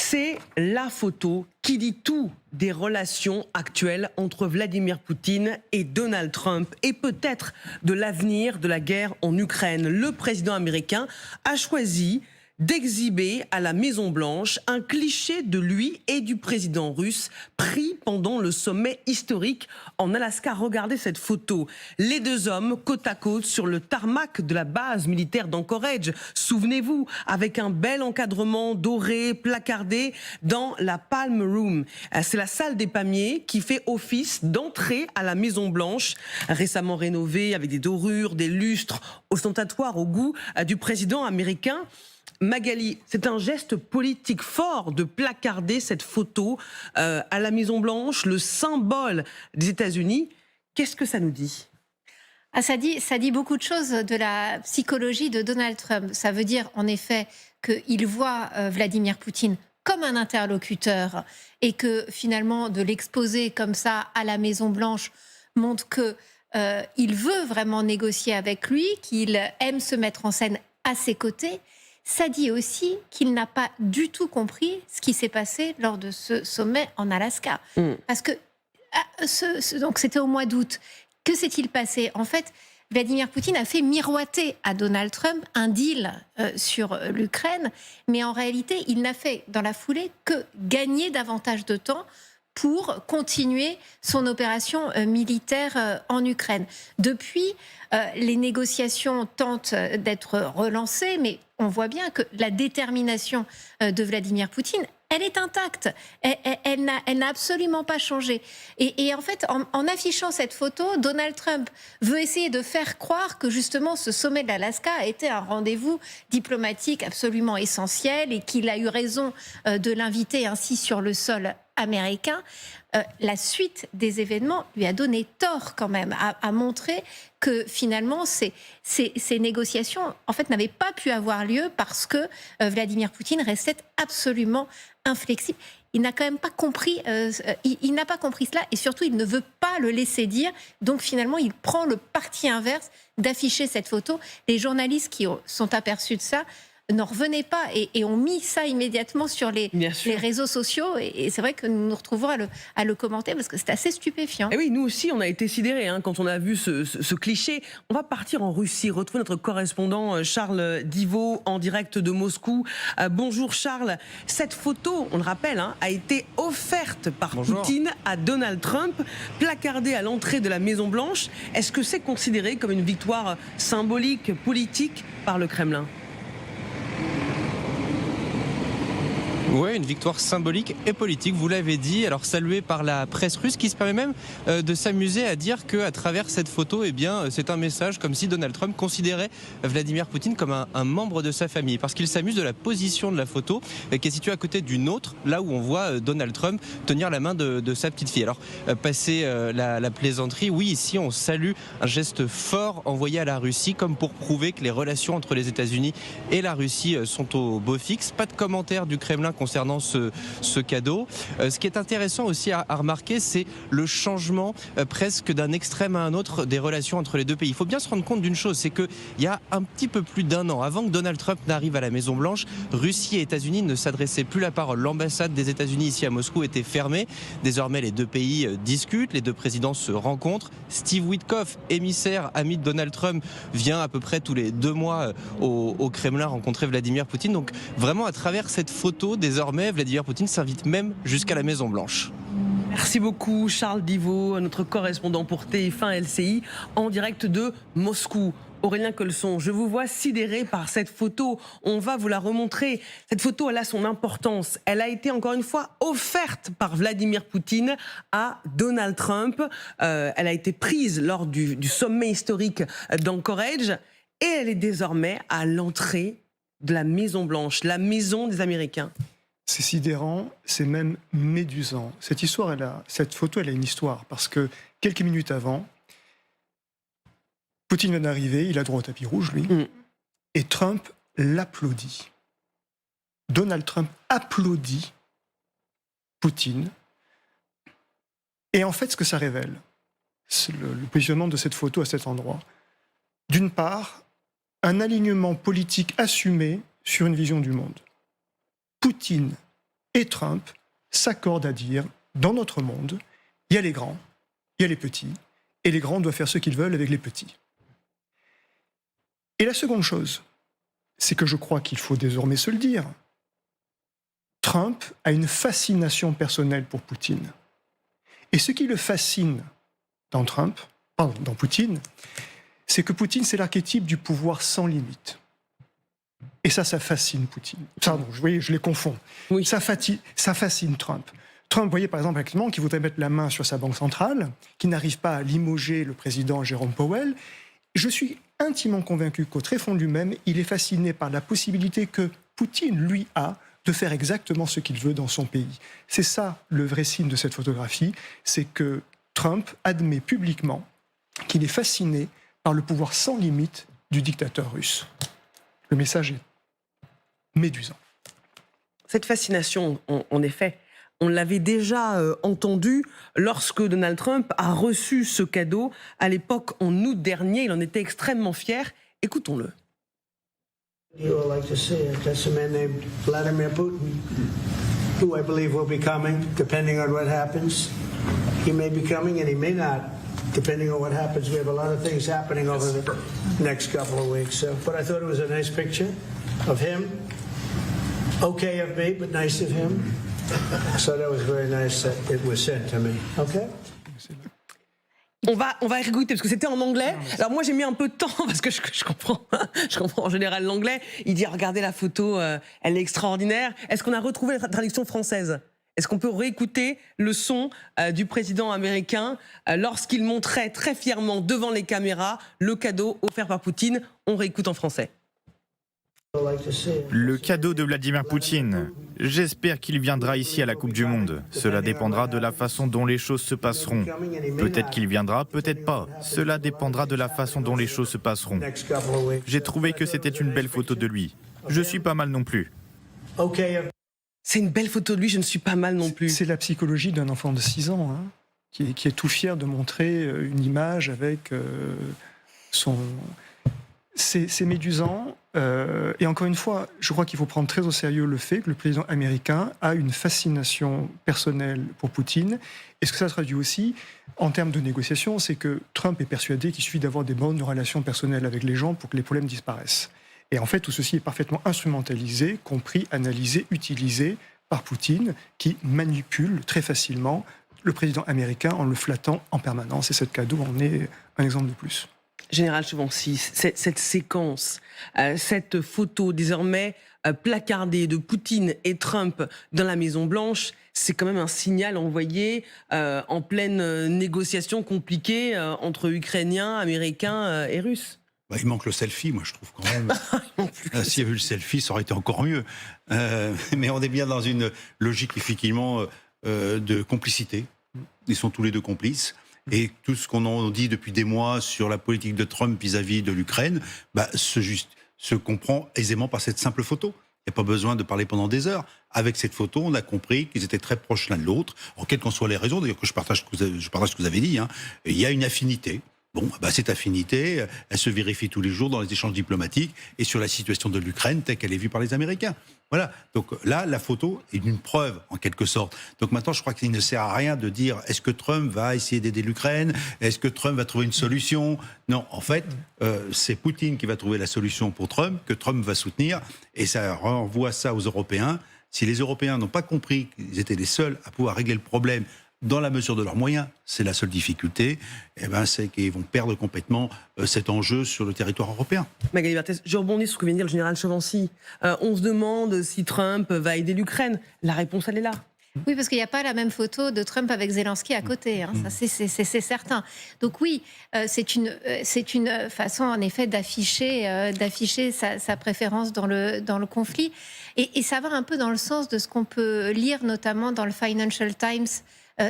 C'est la photo qui dit tout des relations actuelles entre Vladimir Poutine et Donald Trump et peut-être de l'avenir de la guerre en Ukraine. Le président américain a choisi d'exhiber à la Maison-Blanche un cliché de lui et du président russe pris pendant le sommet historique en Alaska. Regardez cette photo. Les deux hommes côte à côte sur le tarmac de la base militaire d'Anchorage. Souvenez-vous, avec un bel encadrement doré, placardé dans la Palm Room. C'est la salle des palmiers qui fait office d'entrée à la Maison-Blanche, récemment rénovée avec des dorures, des lustres ostentatoires au goût du président américain. Magali, c'est un geste politique fort de placarder cette photo à la Maison-Blanche, le symbole des États-Unis. Qu'est-ce que ça nous dit ? Ça dit beaucoup de choses de la psychologie de Donald Trump. Ça veut dire en effet qu'il voit Vladimir Poutine comme un interlocuteur et que finalement de l'exposer comme ça à la Maison-Blanche montre qu'il veut vraiment négocier avec lui, qu'il aime se mettre en scène à ses côtés. Ça dit aussi qu'il n'a pas du tout compris ce qui s'est passé lors de ce sommet en Alaska. Parce que, donc c'était au mois d'août. Que s'est-il passé ? En fait, Vladimir Poutine a fait miroiter à Donald Trump un deal sur l'Ukraine, mais en réalité, il n'a fait dans la foulée que gagner davantage de temps pour continuer son opération militaire en Ukraine. Depuis, les négociations tentent d'être relancées, mais on voit bien que la détermination de Vladimir Poutine, elle est intacte. Elle n'a absolument pas changé. Et en fait, en affichant cette photo, Donald Trump veut essayer de faire croire que justement ce sommet de l'Alaska a été un rendez-vous diplomatique absolument essentiel et qu'il a eu raison de l'inviter ainsi sur le sol américain. La suite des événements lui a donné tort quand même, à montrer que finalement ces négociations en fait n'avaient pas pu avoir lieu parce que Vladimir Poutine restait absolument inflexible. Il n'a quand même pas compris, il n'a pas compris cela et surtout il ne veut pas le laisser dire. Donc finalement il prend le parti inverse d'afficher cette photo. Les journalistes qui sont aperçus de ça n'en revenaient pas et ont mis ça immédiatement sur les réseaux sociaux. Et c'est vrai que nous nous retrouvons à le commenter parce que c'est assez stupéfiant. Et oui, nous aussi, on a été sidérés quand on a vu ce cliché. On va partir en Russie, retrouver notre correspondant Charles Divo en direct de Moscou. Bonjour Charles. Cette photo, on le rappelle, a été offerte par Poutine à Donald Trump, placardée à l'entrée de la Maison-Blanche. Est-ce que c'est considéré comme une victoire symbolique, politique par le Kremlin ? Oui, une victoire symbolique et politique, vous l'avez dit, alors saluée par la presse russe qui se permet même de s'amuser à dire qu'à travers cette photo, eh bien, c'est un message comme si Donald Trump considérait Vladimir Poutine comme un membre de sa famille, parce qu'il s'amuse de la position de la photo qui est située à côté d'une autre, là où on voit Donald Trump tenir la main de sa petite fille. Alors, passer la plaisanterie, oui, ici on salue un geste fort envoyé à la Russie, comme pour prouver que les relations entre les États-Unis et la Russie sont au beau fixe. Pas de commentaire du Kremlin concernant ce cadeau. Ce qui est intéressant aussi à remarquer, c'est le changement presque d'un extrême à un autre des relations entre les deux pays. Il faut bien se rendre compte d'une chose, c'est qu'il y a un petit peu plus d'un an, avant que Donald Trump n'arrive à la Maison-Blanche, Russie et États-Unis ne s'adressaient plus la parole. L'ambassade des États-Unis ici à Moscou était fermée. Désormais, les deux pays discutent, les deux présidents se rencontrent. Steve Witkoff, émissaire, ami de Donald Trump, vient à peu près tous les 2 mois au Kremlin rencontrer Vladimir Poutine. Donc vraiment, à travers cette photo, désormais, Vladimir Poutine s'invite même jusqu'à la Maison-Blanche. Merci beaucoup Charles Divo, notre correspondant pour TF1 LCI en direct de Moscou. Aurélien Colson, je vous vois sidéré par cette photo. On va vous la remontrer. Cette photo, elle a son importance. Elle a été encore une fois offerte par Vladimir Poutine à Donald Trump. Elle a été prise lors du sommet historique d'Anchorage et elle est désormais à l'entrée de la Maison-Blanche, la maison des Américains. C'est sidérant, c'est même médusant. Cette photo, elle a une histoire, parce que quelques minutes avant, Poutine vient d'arriver, il a droit au tapis rouge, lui, et Trump l'applaudit. Donald Trump applaudit Poutine. Et en fait, ce que ça révèle, c'est le positionnement de cette photo à cet endroit. D'une part, un alignement politique assumé sur une vision du monde. Poutine et Trump s'accordent à dire, dans notre monde, il y a les grands, il y a les petits, et les grands doivent faire ce qu'ils veulent avec les petits. Et la seconde chose, c'est que je crois qu'il faut désormais se le dire, Trump a une fascination personnelle pour Poutine. Et ce qui le fascine dans Poutine, c'est que Poutine, c'est l'archétype du pouvoir sans limite. Et ça fascine Poutine. Pardon, vous voyez, je les confonds. Oui. Ça fascine Trump. Trump, vous voyez par exemple actuellement, qui voudrait mettre la main sur sa banque centrale, qui n'arrive pas à limoger le président Jérôme Powell. Je suis intimement convaincu qu'au très fond de lui-même, il est fasciné par la possibilité que Poutine, lui, a de faire exactement ce qu'il veut dans son pays. C'est ça le vrai signe de cette photographie, c'est que Trump admet publiquement qu'il est fasciné par le pouvoir sans limite du dictateur russe. Le message est médusant. Cette fascination, en effet, on l'avait déjà entendu lorsque Donald Trump a reçu ce cadeau à l'époque en août dernier. Il en était extrêmement fier. Écoutons-le. You would like to see it. That's a man named Vladimir Putin, who I believe will be coming, depending on what happens. He may be coming and he may not, depending on what happens. We have a lot of things happening over the next couple of weeks. But I thought it was a nice picture of him. Okay of me, but nice of him. So that was very nice that it was sent to me. Okay? On va réécouter parce que c'était en anglais. Alors moi j'ai mis un peu de temps parce que je comprends en général l'anglais. Il dit regardez la photo, elle est extraordinaire. Est-ce qu'on a retrouvé la traduction française ? Est-ce qu'on peut réécouter le son du président américain lorsqu'il montrait très fièrement devant les caméras le cadeau offert par Poutine ? On réécoute en français. Le cadeau de Vladimir Poutine. J'espère qu'il viendra ici à la Coupe du Monde. Cela dépendra de la façon dont les choses se passeront. Peut-être qu'il viendra, peut-être pas. Cela dépendra de la façon dont les choses se passeront. J'ai trouvé que c'était une belle photo de lui. Je suis pas mal non plus. C'est une belle photo de lui, je ne suis pas mal non plus. C'est la psychologie d'un enfant de 6 ans, hein, qui est tout fier de montrer une image avec son... C'est médusant. Et encore une fois, je crois qu'il faut prendre très au sérieux le fait que le président américain a une fascination personnelle pour Poutine. Et ce que ça traduit aussi, en termes de négociation, c'est que Trump est persuadé qu'il suffit d'avoir des bonnes relations personnelles avec les gens pour que les problèmes disparaissent. Et en fait, tout ceci est parfaitement instrumentalisé, compris, analysé, utilisé par Poutine, qui manipule très facilement le président américain en le flattant en permanence. Et cette cadeau en est un exemple de plus. Général Chevancy, cette séquence, cette photo désormais placardée de Poutine et Trump dans la Maison-Blanche, c'est quand même un signal envoyé en pleine négociation compliquée entre Ukrainiens, Américains et Russes. Il manque le selfie, moi je trouve quand même. S'il y avait eu le selfie, ça aurait été encore mieux. Mais on est bien dans une logique effectivement de complicité. Ils sont tous les deux complices. Et tout ce qu'on en dit depuis des mois sur la politique de Trump vis-à-vis de l'Ukraine se comprend aisément par cette simple photo. Il n'y a pas besoin de parler pendant des heures. Avec cette photo, on a compris qu'ils étaient très proches l'un de l'autre. Alors, quelles qu'en soient les raisons, d'ailleurs que je partage ce que vous avez dit, hein, il y a une affinité. Bon, cette affinité, elle se vérifie tous les jours dans les échanges diplomatiques et sur la situation de l'Ukraine telle qu'elle est vue par les Américains. Voilà. Donc là, la photo est une preuve, en quelque sorte. Donc maintenant, je crois qu'il ne sert à rien de dire est-ce que Trump va essayer d'aider l'Ukraine ? Est-ce que Trump va trouver une solution ? Non, en fait, c'est Poutine qui va trouver la solution pour Trump, que Trump va soutenir, et ça renvoie ça aux Européens. Si les Européens n'ont pas compris qu'ils étaient les seuls à pouvoir régler le problème dans la mesure de leurs moyens, c'est la seule difficulté, c'est qu'ils vont perdre complètement cet enjeu sur le territoire européen. Magali Berthès, je rebondis sur ce que vient de dire le général Chevancy. On se demande si Trump va aider l'Ukraine. La réponse, elle est là. Oui, parce qu'il n'y a pas la même photo de Trump avec Zelensky à côté, hein. Ça, c'est certain. Donc oui, c'est une façon en effet d'afficher sa préférence dans le conflit. Et ça va un peu dans le sens de ce qu'on peut lire notamment dans le Financial Times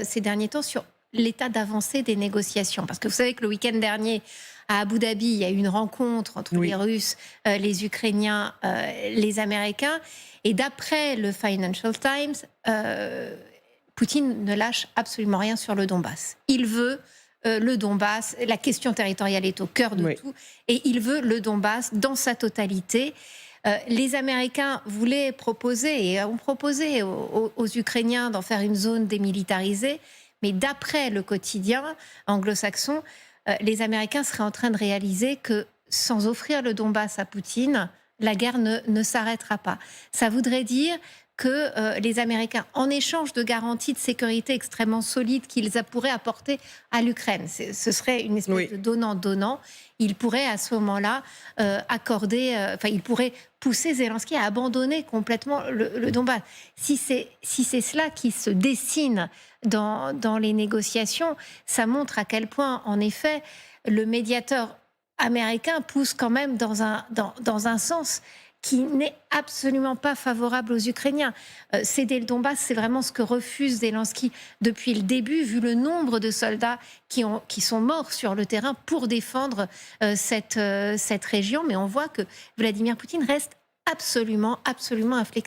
ces derniers temps sur l'état d'avancée des négociations. Parce que vous savez que le week-end dernier, à Abu Dhabi, il y a eu une rencontre entre les Russes, les Ukrainiens, les Américains. Et d'après le Financial Times, Poutine ne lâche absolument rien sur le Donbass. Il veut le Donbass, la question territoriale est au cœur de tout, et il veut le Donbass dans sa totalité. Les Américains voulaient proposer et ont proposé aux Ukrainiens d'en faire une zone démilitarisée, mais d'après le quotidien anglo-saxon, les Américains seraient en train de réaliser que sans offrir le Donbass à Poutine, la guerre ne s'arrêtera pas. Ça voudrait dire que les Américains, en échange de garanties de sécurité extrêmement solides qu'ils pourraient apporter à l'Ukraine, ce serait une espèce de donnant-donnant, ils pourraient à ce moment-là ils pourraient pousser Zelensky à abandonner complètement le Donbass. Si c'est cela qui se dessine dans les négociations, ça montre à quel point, en effet, le médiateur américain pousse quand même dans un sens qui n'est absolument pas favorable aux Ukrainiens. Céder le Donbass, c'est vraiment ce que refuse Zelensky depuis le début, vu le nombre de soldats qui sont morts sur le terrain pour défendre cette région. Mais on voit que Vladimir Poutine reste absolument inflexible.